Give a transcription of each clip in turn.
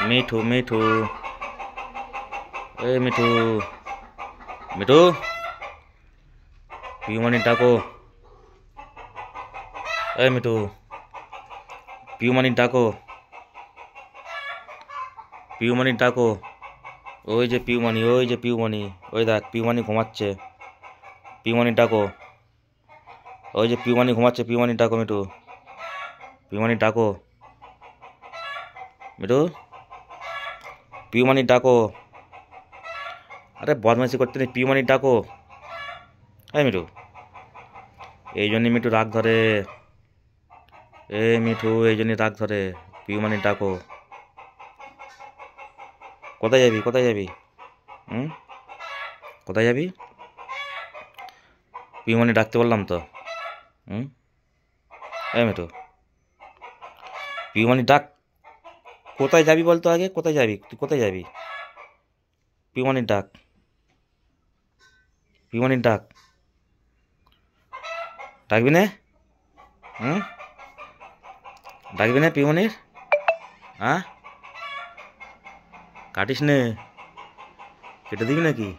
মিঠু মিঠু, এ Mithu Mithu, PayUMoney ডাকো। এ Mithu, PayUMoney ডাকো, PayUMoney ডাকো। ওই যে পিউমানি, ওই যে পিউমানি, ওই দেখ পিউমানি ঘুমাচ্ছে। পিউমানি ডাকো, ওই যে পিউমানি ঘুমাচ্ছে। পিউমানি ডাকো মিঠু, পিউমানি ডাকো মিঠু, পিউমানি ডাকো। আরে বদমাইশি করতে নেই, পিউমানি ডাকো। হ্যাঁ মিঠু, এই জন্যই মিঠু রাগ ধরে। এ মিঠু, এই জন্যই রাগ ধরে। পিউমানি ডাকো। কোথায় যাবি, কোথায় যাবি? হুম, কোথায় যাবি? পিউমানি ডাকতে বললাম তো। হুম, এই মিঠু, পিউমানি ডাক। কোথায় যাবি বলতো আগে, কোথায় যাবি তুই, কোথায় যাবি? পিউমানি ডাক, পিউমানি ডাক। ডাকবি না? হুম, ডাকবি না পিউমানির? হ্যাঁ, কাটিস নে, কেটে দিবি নাকি?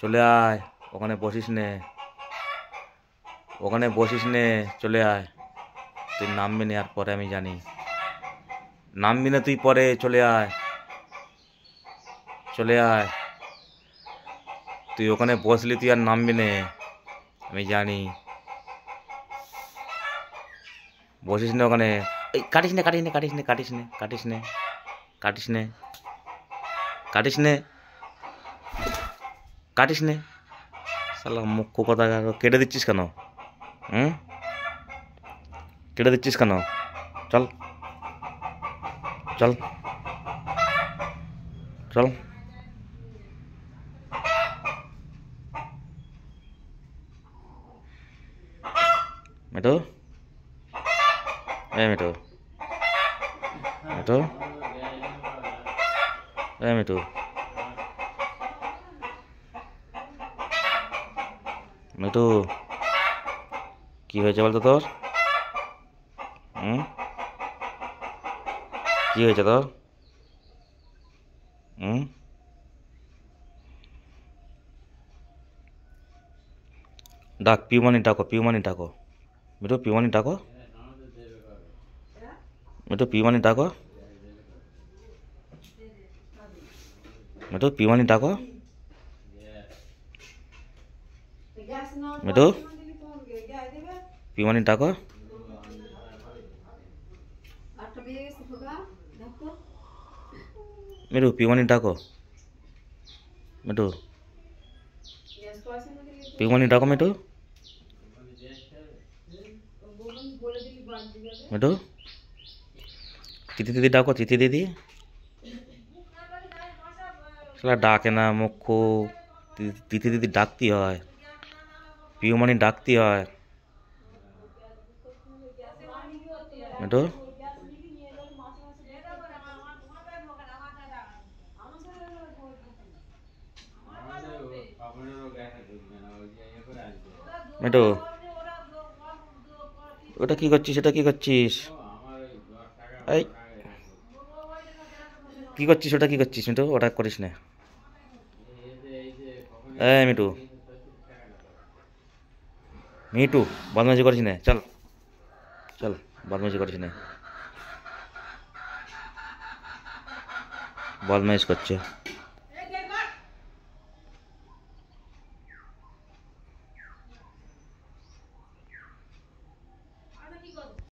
চলে আয়, ওখানে বসিস নে, ওখানে বসিস নে, চলে আয়। তুই নামবি না আর পরে, আমি জানি নামবি না তুই পরে। চলে আয়, চলে আয়। তুই ওখানে বসলি, তুই আর নামবি না, আমি জানি। বসিস না ওখানে। এই কাটিস নে, কাটিস নে, কাটিস নে, কাটিস নে, কাটিস নে, কাটিস নে, কাটিস নে, কাটিস নে। শালা মুখ্য কথা কেটে দিচ্ছিস কেন? হুম, কেটে দিচ্ছিস কেন? চল, চল, চল। মিঠু, এ মিঠু, মিঠু, এ মিঠু, মিঠু, কি হয়েছে বলতো তোর? হুম, কি হয়েছে তোর? হুম, ডাক, পিউমানি ডাকো, পিউমানি ডাকো মিঠু, পিউমানি ডাকো মিঠু, পিউমানি ডাকো মিঠু, পিউমানি ডাকো মিঠু, পিউমানি ডাকো মিঠু, পিউমানি ডাকো মিঠু, পিউমানি ডাকো মিঠু, মিঠু, তিথি দিদি ডাকো, তিথি দিদি। সেটা ডাকে না মুখ্য। তিথি দিদি ডাকতে হয়, পিউমানি ডাকতে হয় মিঠু। মিঠু, ওটা কি করছিস, এটা কি করছিস? এই কি করছিস, ওটা কি করছিস মিঠু? ওটা করিস না। এই মিঠু, মিঠু, বদমাইশি করিস না, চল, চল, বদমাইশি করিস না, বদমাইশ করছে।